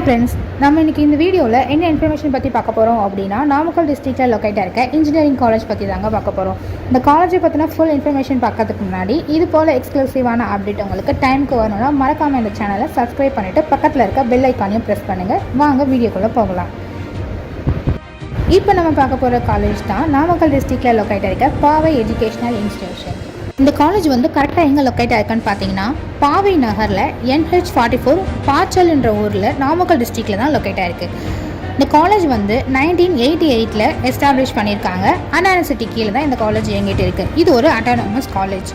Friends, நம்ம இன்றைக்கி இந்த வீடியோவில் என்ன இன்ஃபர்மேஷன் பற்றி பார்க்க போகிறோம் அப்படின்னா, நாமக்கல் டிஸ்ட்ரிக்டில் லொக்கேட்டாக இருக்க இன்ஜினியரிங் காலேஜ் பற்றி தாங்க பார்க்க போகிறோம். இந்த காலேஜை பற்றின ஃபுல் இன்ஃபர்மேஷன் பார்க்கறதுக்கு முன்னாடி இது போல் எக்ஸ்க்ளூசிவான அப்டேட் உங்களுக்கு டைமுக்கு வரணும்னா மறக்காமல் இந்த சேனலை சப்ஸ்கிரைப் பண்ணிவிட்டு பக்கத்தில் இருக்க பெல் ஐக்கானையும் ப்ரெஸ் பண்ணுங்கள். வாங்க வீடியோக்குள்ளே போகலாம். இப்போ நம்ம பார்க்க போகிற காலேஜ் தான் நாமக்கல் டிஸ்ட்ரிக்டில் லொக்கேட்டாக இருக்க பாவை எஜுகேஷனல் இன்ஸ்டிடியூஷன். இந்த காலேஜ் கரெக்டாக எங்கே லொக்கேட் ஆயிருக்குன்னு பார்த்தீங்கன்னா, பாவை நகரில் NH44 பாச்சல்ன்ற ஊரில் நாமக்கல் டிஸ்ட்ரிக்டில் தான் லொக்கேட் ஆயிருக்கு. இந்த காலேஜ் 1988 எஸ்டாப்ளிஷ் பண்ணியிருக்காங்க. அண்ணா யூனிவர்சிட்டி கீழே தான் இந்த காலேஜ் இயங்கிட்டு இருக்குது. இது ஒரு autonomous college.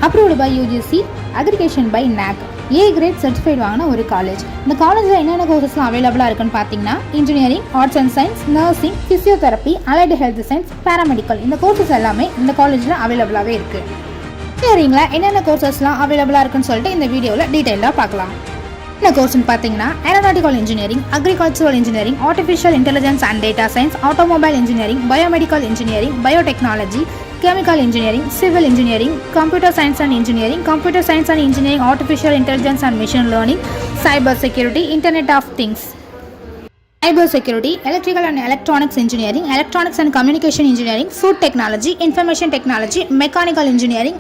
Approved by UGC, accreditation by NAC, A grade certified வாங்கின ஒரு காலேஜ். இந்த காலேஜில் என்னென்ன கோர்சஸ்லாம் அவைலபிளாக இருக்குன்னு பார்த்தீங்கன்னா, engineering, arts and science, nursing, physiotherapy, allied health science, paramedical, இந்த கோர்சஸ் எல்லாமே இந்த காலேஜில் அவைலபிளாகவே இருக்குது. இன்ஜினியரிங்கில் என்னென்ன கோர்சஸ்லாம் அவைலபிளாக இருக்குன்னு சொல்லிட்டு இந்த வீடியோவில் டீட்டெயிலாக பார்க்கலாம். என்ன கோர்ஸ்னு பார்த்தீங்கன்னா, aeronautical engineering, agricultural engineering, artificial intelligence and data science, automobile engineering, biomedical engineering, biotechnology, chemical engineering, civil engineering, computer science and engineering, computer science and engineering, artificial intelligence and machine learning, cyber security, internet of things, cyber security, electrical and electronics engineering, electronics and communication engineering, food technology, information technology, mechanical engineering,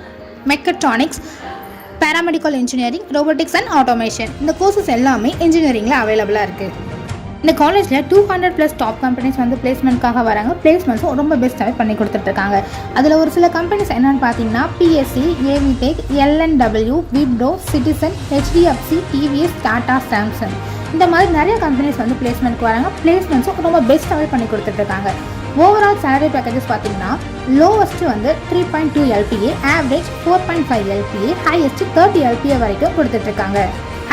mechatronics, paramedical engineering, robotics and automation, இந்த courses எல்லாமே இன்ஜினியரிங்கில் அவைலபிளாக இருக்குது. இந்த காலேஜில் 200+ top companies பிளேஸ்மெண்ட்காக வராங்க. பிளேஸ்மெண்ட்ஸும் ரொம்ப பெஸ்ட்டாகவே பண்ணி கொடுத்துட்ருக்காங்க. அதில் ஒரு சில கம்பெனிஸ் என்னென்னு பார்த்தீங்கன்னா, PSC, AVTech, LNW, Wipro, citizen, HDFC, TVS, Tata, Samsung, இந்த மாதிரி நிறைய கம்பெனிஸ் பிளேஸ்மெண்ட்க்கு வராங்க. பிளேஸ்மெண்ட்ஸும் ரொம்ப பெஸ்ட்டாகவே பண்ணி கொடுத்துட்ருக்காங்க. ஓவரால் சேலரி பேக்கேஜஸ் பார்த்தீங்கன்னா, lowest 3.2 LPA, average 4.5 LPA, highest 30 LPA வரைக்கும் கொடுத்துட்ருக்காங்க.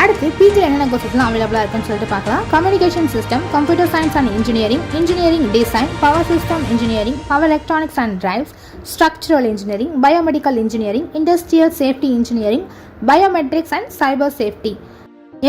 அடுத்து பிஜியில் என்னென்ன கோர்சஸ்லாம் அவைலபிளாக இருக்குன்னு சொல்லிட்டு பார்க்கலாம். Communication system, computer science and engineering, engineering design, power system engineering, power electronics and drives, structural engineering, biomedical engineering, industrial safety engineering, biometrics and cyber safety,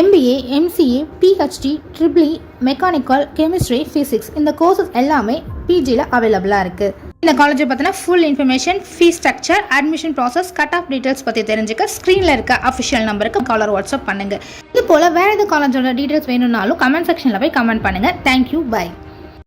MBA, MCA, PhD, EEE, mechanical, chemistry, physics, இந்த courses எல்லாமே பிஜியில் அவைலபிளாக இருக்குது. இந்த காலேஜை பற்றின full information, fees structure, admission process, cut off details பற்றி தெரிஞ்சுக்க ஸ்க்ரீனில் இருக்க அஃபிஷியல் நம்பருக்கு காலர் வாட்ஸ்அப் பண்ணுங்கள். இது போல் வேறு எது காலேஜோட டீட்டெயில்ஸ் வேணும்னாலும் கமெண்ட் செக்ஷனில் போய் கமெண்ட் பண்ணுங்கள். Thank you, by.